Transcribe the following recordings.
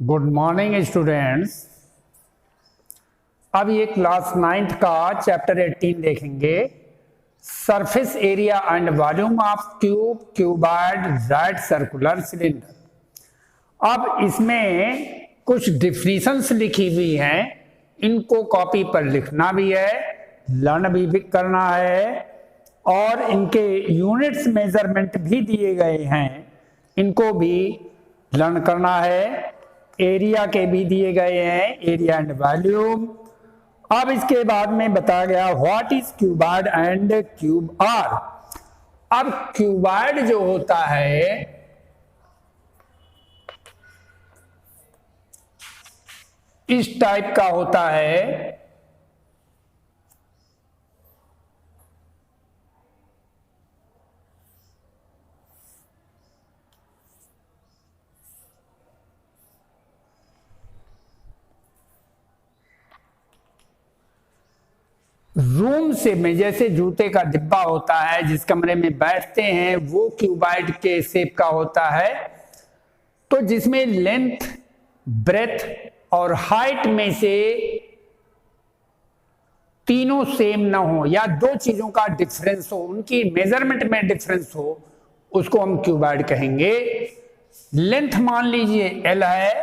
Good morning students. अब ये class 9th का चैप्टर 18 देखेंगे। Surface area and volume of cube, cuboid, right circular cylinder. अब इसमें कुछ डिफिनीशंस लिखी हुई हैं, इनको कॉपी पर लिखना भी है, लर्न भी करना है और इनके यूनिट्स मेजरमेंट भी दिए गए हैं, इनको भी लर्न करना है। एरिया के भी दिए गए हैं, एरिया एंड वॉल्यूम। अब इसके बाद में बताया गया what is cuboid and cube are. अब क्यूबॉइड जो होता है इस टाइप का होता है, रूम से में जैसे जूते का डिब्बा होता है जिस कमरे में बैठते हैं वो क्यूबॉइड के शेप का होता है। तो जिसमें लेंथ, ब्रेथ और हाइट में से तीनों सेम ना हो या दो चीजों का डिफरेंस हो, उनकी मेजरमेंट में डिफरेंस हो, उसको हम क्यूबॉइड कहेंगे। लेंथ मान लीजिए L है,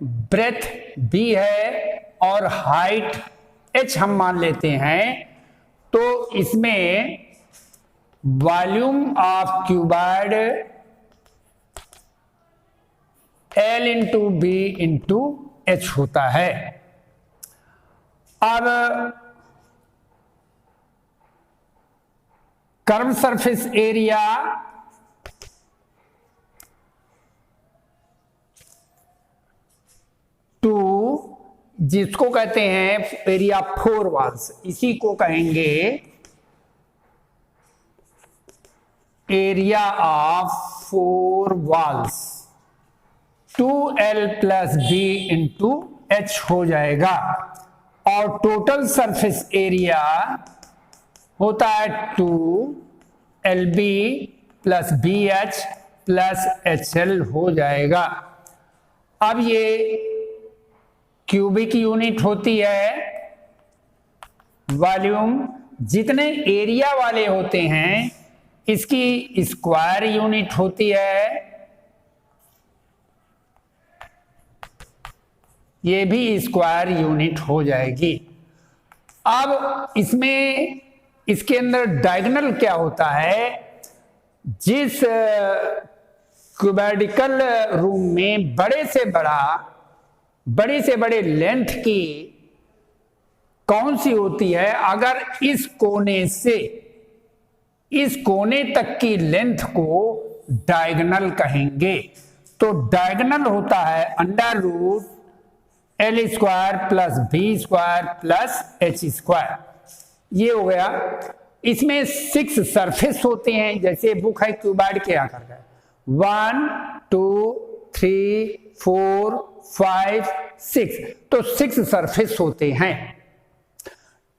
ब्रेथ B है और हाइट H हम मान लेते हैं। तो इसमें volume of cuboid L into B into H होता है। अब कर्व सरफेस एरिया टू, जिसको कहते हैं एरिया 4 वॉल्स, इसी को कहेंगे area of 4 walls. 2L plus B into H हो जाएगा। और टोटल सरफेस एरिया होता है 2LB plus BH plus HL हो जाएगा। अब ये क्यूबिक यूनिट होती है, वॉल्यूम जितने एरिया वाले होते हैं इसकी स्क्वायर यूनिट होती है, ये भी स्क्वायर यूनिट हो जाएगी। अब इसमें इसके अंदर डायगोनल क्या होता है, जिस क्यूबिकल रूम में बड़े से बड़े लेंथ की कौन सी होती है, अगर इस कोने से इस कोने तक की लेंथ को डायगोनल कहेंगे। तो डायगोनल होता है under root L square plus B square plus H square. ये हो गया। इसमें 6 सरफेस होते हैं, जैसे बुक है क्यूबॉइड के आकार का 1 2 3 4 5 6, तो 6 सरफेस होते हैं।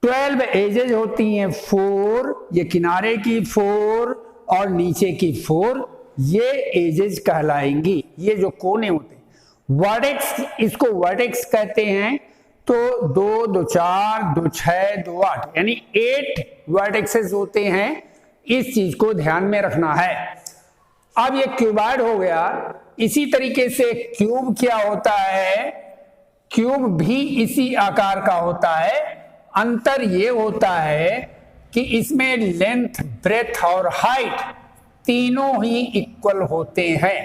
12 एजेज होती हैं 4, ये किनारे की 4 और नीचे की 4, ये एजेज कहलाएंगी। ये जो कोने होते हैं वर्टेक्स, इसको वर्टेक्स कहते हैं। तो 2 2 4 2 6 2 8 यानी 8 वर्टेक्सेस होते हैं। इस चीज को ध्यान में रखना है। अब ये क्यूबॉइड हो गया। इसी तरीके से क्यूब क्या होता है, क्यूब भी इसी आकार का होता है। अंतर ये होता है कि इसमें लेंथ, ब्रेथ और हाइट तीनों ही इक्वल होते हैं।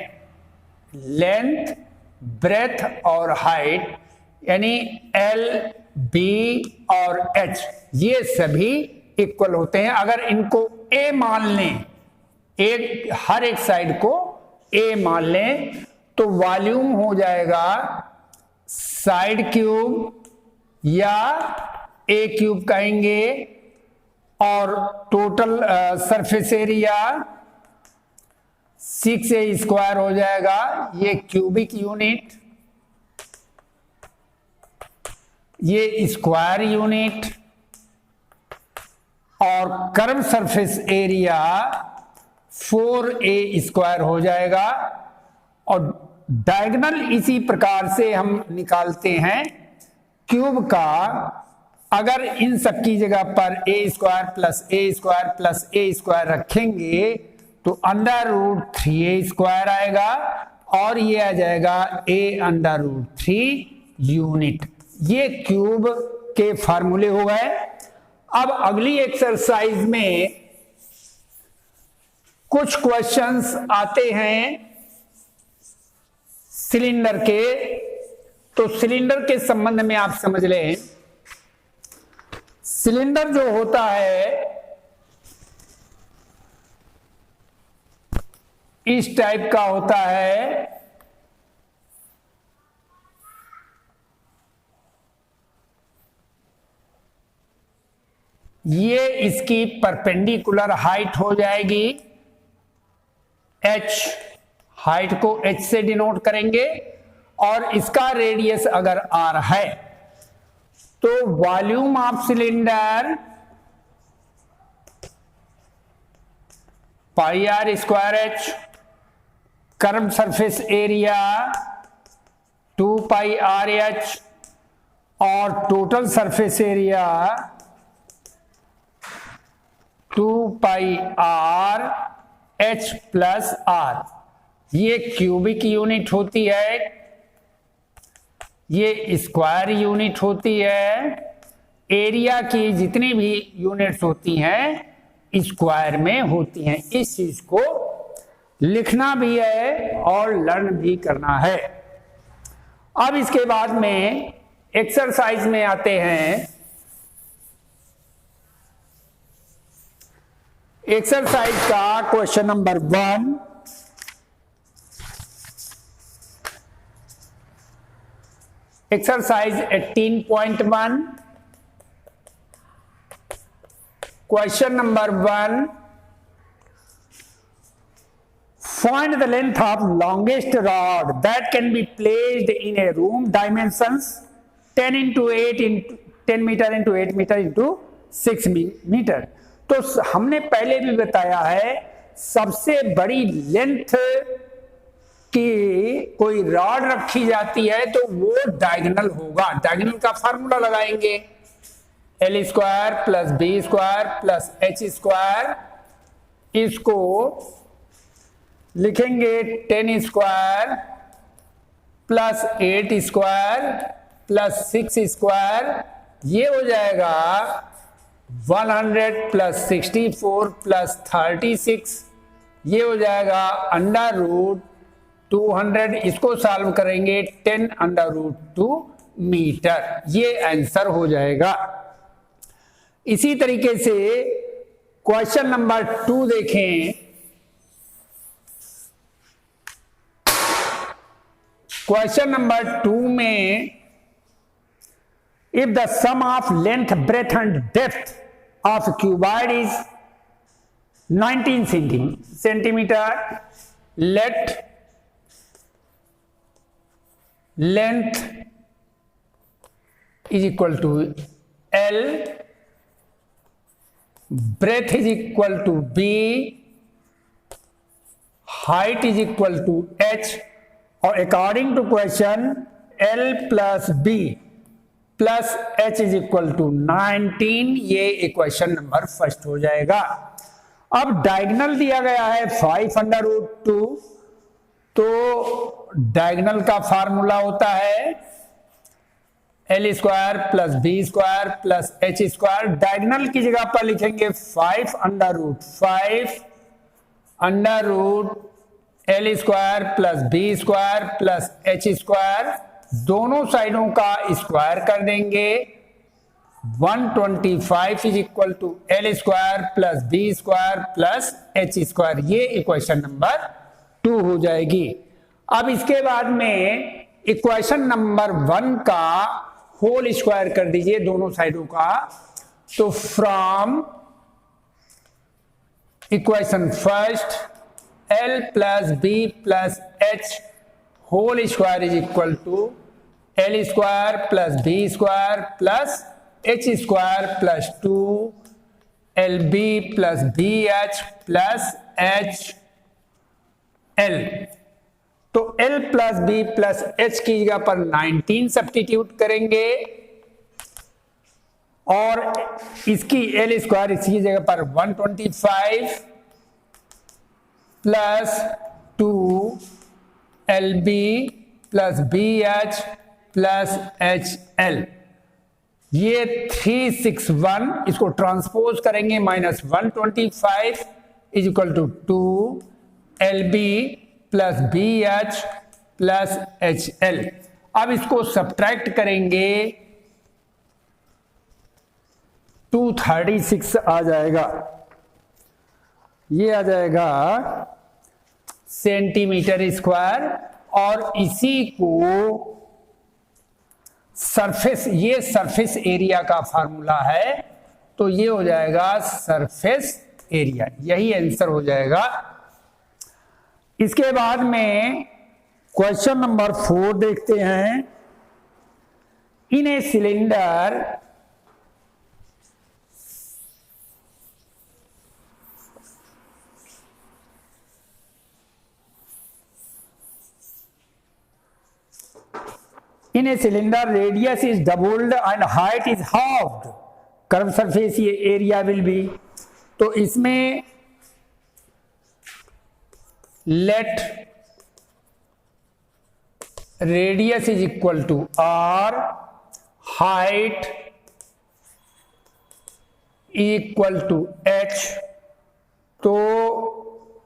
लेंथ, ब्रेथ और हाइट यानी L, B और H ये सभी इक्वल होते हैं। अगर इनको A मान लें, हर एक साइड को A मान लें, तो वॉल्यूम हो जाएगा साइड क्यूब या A क्यूब कहेंगे। और total surface area 6A square हो जाएगा, ये क्यूबिक यूनिट, ये स्क्वायर यूनिट। और curve surface area 4A square हो जाएगा। और डायगोनल इसी प्रकार से हम निकालते हैं क्यूब का। अगर इन सब की जगह पर ए स्क्वायर प्लस ए स्क्वायर प्लस ए स्क्वायर रखेंगे तो अंडर रूट 3a स्क्वायर आएगा और ये आ जाएगा a अंडर रूट 3 यूनिट। ये क्यूब के फार्मूले हो गए। अब अगली एक्सरसाइज में कुछ क्वेश्चंस आते हैं सिलेंडर के, तो सिलेंडर के संबंध में आप समझ लें। सिलेंडर जो होता है इस टाइप का होता है। ये इसकी परपेंडिकुलर हाइट हो जाएगी h, हाइट को h से डिनोट करेंगे, और इसका रेडियस अगर r है तो volume of cylinder pi r square h, curve surface area 2 pi r h, और total surface area 2 pi r h plus r. ये क्यूबिक यूनिट होती है, ये स्क्वायर यूनिट होती है। एरिया की जितनी भी यूनिट्स होती हैं स्क्वायर में होती हैं। इस चीज को लिखना भी है और लर्न भी करना है। अब इसके बाद में एक्सरसाइज में आते हैं। एक्सरसाइज का question number 1, exercise 18.1, question number 1, find the length of longest rod that can be placed in a room, dimensions 10 into 8 into 10 meter into 8 meter into 6 meter। तो हमने पहले भी बताया है, सबसे बड़ी लेंथ की कोई रॉड रखी जाती है तो वो डायगोनल होगा। डायगोनल का फार्मूला लगाएंगे, L square plus B square plus H square. इसको लिखेंगे 10 square plus 8 square plus 6 square. ये हो जाएगा 100 प्लस 64 प्लस 36। ये हो जाएगा अंडर रूट 200। इसको सॉल्व करेंगे 10 अंडर रूट 2 मीटर। ये आंसर हो जाएगा। इसी तरीके से क्वेश्चन नंबर 2 देखें। क्वेश्चन नंबर 2 में if the sum of length, breadth and depth of cuboid is 19 centimeter, let length is equal to L, breadth is equal to B, height is equal to H, और according to question L plus B plus H is equal to 19। ये equation number first हो जाएगा। अब diagonal दिया गया है 5 under root 2, तो diagonal का फार्मूला होता है L square plus B square plus H square. Diagonal की जगह पर लिखेंगे 5 under root 5 under root L square plus B square plus H square. दोनों साइडों का स्क्वायर कर देंगे। 125 is equal to L square plus B square plus H square. ये इक्वेशन नंबर 2 हो जाएगी। अब इसके बाद में इक्वेशन नंबर 1 का होल स्क्वायर कर दीजिए दोनों साइडों का। तो from equation first L plus B plus H whole square is equal to L square plus B square plus H square plus 2 LB plus BH plus HL। तो L plus B plus H की जगह पर 19 substitute करेंगे और इसकी L square इसकी जगह पर 125 plus 2 LB plus BH plus HL, ये 361, इसको ट्रांसपोज करेंगे -125 is equal to 2 LB plus BH plus HL। अब इसको सब्ट्रैक्ट करेंगे 236 आ जाएगा, ये आ जाएगा सेंटीमीटर स्क्वायर। और इसी को सरफेस, ये सरफेस एरिया का फार्मूला है, तो ये हो जाएगा सरफेस एरिया, यही आंसर हो जाएगा। इसके बाद में क्वेश्चन नंबर 4 देखते हैं। In a cylinder in a cylinder radius is doubled and height is halved, curved surface area will be, तो इसमें let radius is equal to r, height equal to h, तो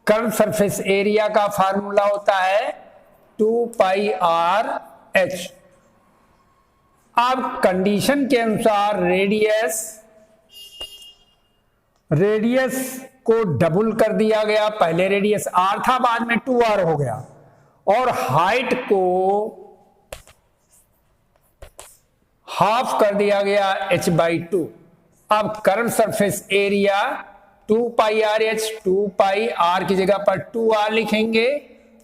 कर्व सरफेस एरिया का formula होता है 2 पाई r h। अब condition के अनुसार radius को डबल कर दिया गया, पहले रेडियस r था बाद में 2r हो गया, और हाइट को हाफ कर दिया गया h/2। अब कर्व सरफेस एरिया 2 पाई r h, 2 पाई r की जगह पर 2r लिखेंगे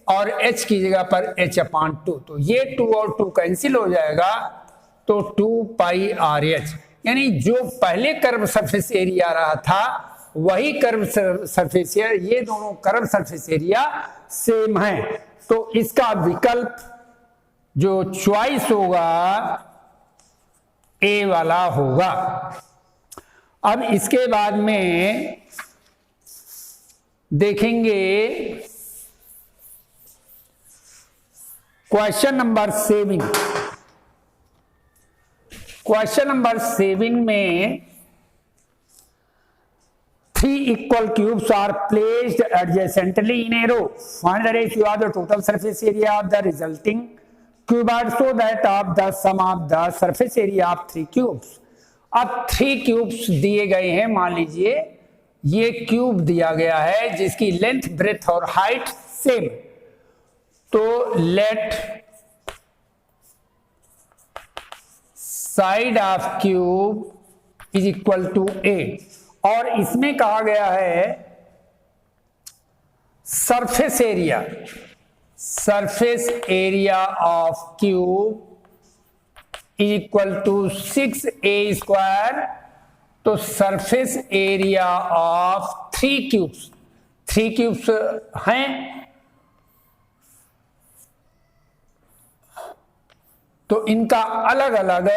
और h की जगह पर h/2, तो ये 2 और 2 कैंसिल हो जाएगा, तो 2 पाई आर एच, यानी जो पहले कर्व सरफेस एरिया रहा था वही कर्व सरफेस एरिया, ये दोनों कर्व सरफेस एरिया सेम है, तो इसका विकल्प जो चॉइस होगा ए वाला होगा। अब इसके बाद में देखेंगे क्वेश्चन नंबर 7। क्वेश्चन नंबर 7 में 3 equal cubes are placed adjacently in a row. Find the ratio of the total surface area of the resulting cuboid so that of the sum of the surface area of 3 cubes. अब 3 cubes दिए गए हैं, मान लीजिए ये cube दिया गया है जिसकी लेंथ, ब्रेथ और हाइट सेम, तो let side of cube is equal to a, और इसमें कहा गया है surface area of cube is equal to 6a square, तो सरफेस एरिया ऑफ 3 क्यूब्स हैं, तो इनका अलग अलग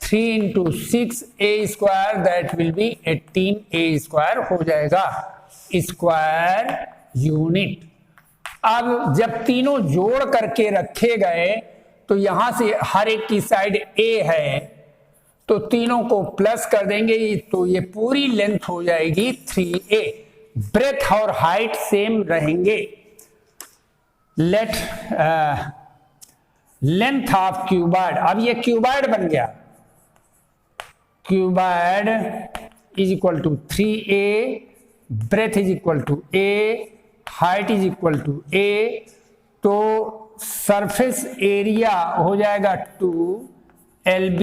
3 × 6a square that will be 18a square हो जाएगा स्क्वायर यूनिट। अब जब तीनों जोड़ करके रखे गए तो यहां से हर एक की साइड a है, तो तीनों को प्लस कर देंगे, तो ये पूरी लेंथ हो जाएगी 3a। ब्रेथ और हाइट सेम रहेंगे। लेट लेंथ ऑफ क्यूबॉइड, अब ये क्यूबॉइड बन गया, cuboid is equal to 3a, breadth is equal to a, height is equal to a, तो सरफेस एरिया हो जाएगा 2 LB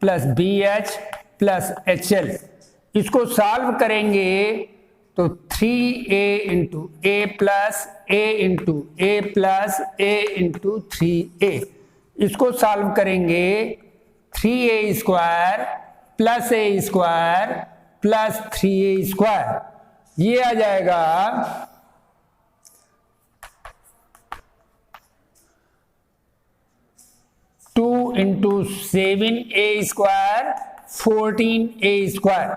plus BH plus HL। इसको सॉल्व करेंगे तो 3a into a plus a into a plus a into 3a, इसको solve करेंगे 3a square plus a square plus 3a square, ये आ जाएगा इंटू 7a² 14a²।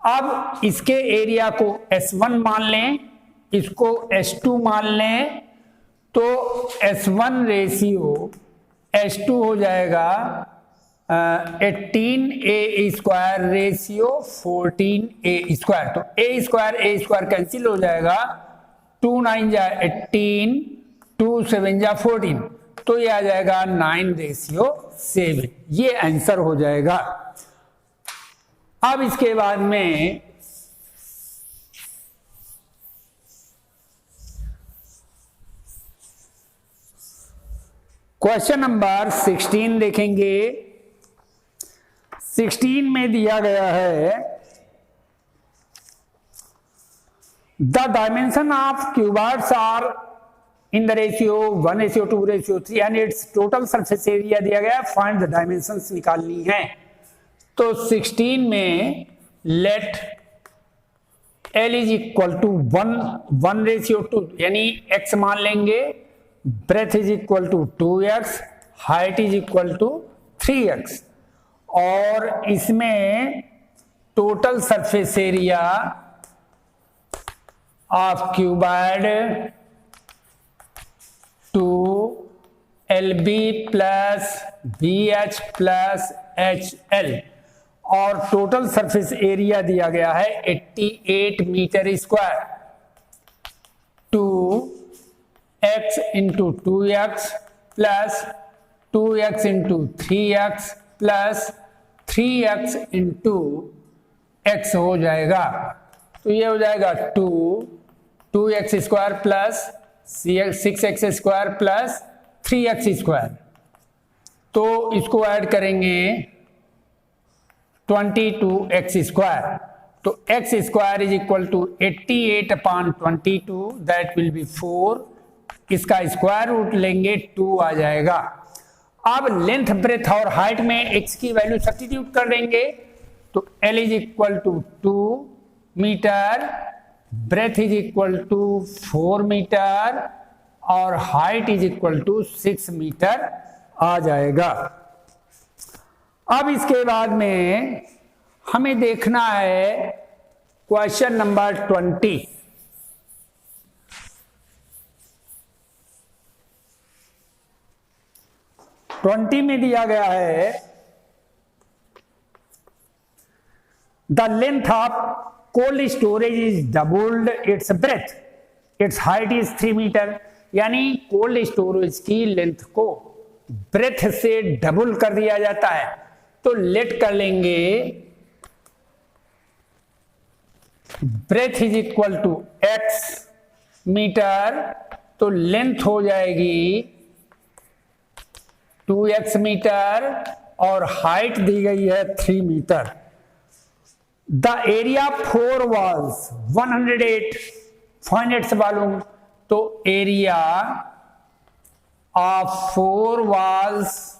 अब इसके एरिया को S1 मान लें, इसको S2 मान लें, तो S1 रेशियो S2 हो जाएगा 18a² रेशियो 14a²। तो a² कैंसिल हो जाएगा, 2 9 जा 18, 2 7 जा 14, तो ये आ जाएगा 9:7। ये आंसर हो जाएगा। अब इसके बाद में क्वेश्चन नंबर 16 देखेंगे। 16 में दिया गया है the dimension of cuboids are in the ratio 1:2:3 and its total surface area दिया गया, फाइंड द डायमेंशंस निकालनी है। तो 16 में let L is equal to 1:2, यानी x मान लेंगे, breadth is equal to 2x, height is equal to 3x, और इसमें total surface area of cuboid 2LB plus BH plus HL, और टोटल सरफेस एरिया दिया गया है 88 metre square. 2x into 2x plus 2x into 3x plus 3x into x हो जाएगा। तो ये हो जाएगा 2x² plus 6x² plus 3x²। तो इसको ऐड करेंगे 22x²। तो x² is equal to 88/22, that will be 4। इसका स्क्वायर रूट लेंगे 2 आ जाएगा। अब लेंथ, ब्रेथ और हाइट में x की वैल्यू सब्स्टिट्यूट कर देंगे। तो L is equal to 2 metre, breadth is equal to 4 metre, और height is equal to 6 metre आ जाएगा। अब इसके बाद में हमें देखना है क्वेश्चन नंबर 20। में दिया गया है the length of cold storage is doubled its breadth, its height is 3 metre, यानी कोल्ड स्टोरेज की लेंथ को ब्रेथ से डबल कर दिया जाता है। तो लेट कर लेंगे breadth is equal to x metre, तो लेंथ हो जाएगी 2x मीटर, और हाइट दी गई है 3 metre. The area 4 walls 108, find its volume. तो area of 4 walls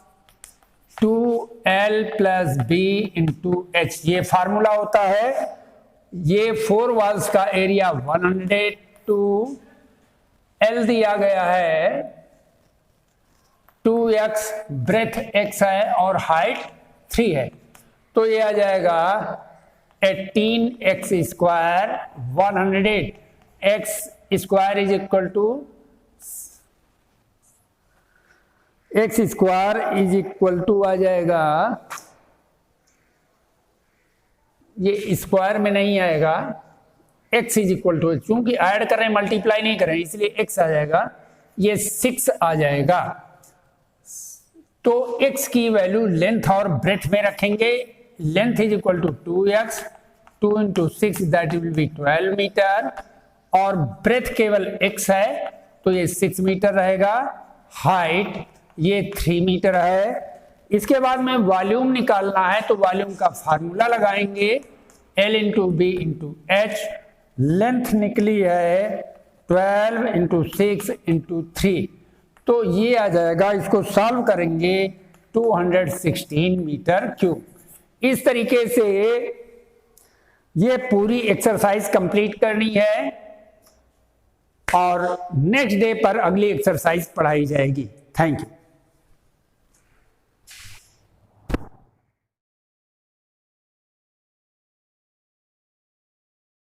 2L plus B into H, ये फार्मूला होता है। ये 4 वॉल्स का एरिया 102, L दिया गया है 2x, ब्रेथ x है और हाइट 3 है। तो ये आ जाएगा 18x square 108, x square is equal to x square is equal to आ जाएगा, ये स्क्वायर में नहीं आएगा, x इज इक्वल टू, चूंकि ऐड कर रहे हैं मल्टीप्लाई नहीं कर रहे हैं इसलिए x आ जाएगा, ये 6 आ जाएगा। तो x की वैल्यू लेंथ और ब्रेथ में रखेंगे। Length is equal to 2x, 2 into 6 that will be 12 metre, और ब्रेथ केवल x है तो ये 6 मीटर रहेगा। हाइट ये 3 मीटर है। इसके बाद में वॉल्यूम निकालना है, तो वॉल्यूम का फार्मूला लगाएंगे L into B into H. Length निकली है 12 इंटू 6 इंटू 3, तो ये आ जाएगा, इसको सॉल्व करेंगे 216 मीटर क्यूब। इस तरीके से ये पूरी एक्सरसाइज कंप्लीट करनी है और नेक्स्ट डे पर अगली एक्सरसाइज पढ़ाई जाएगी। Thank you.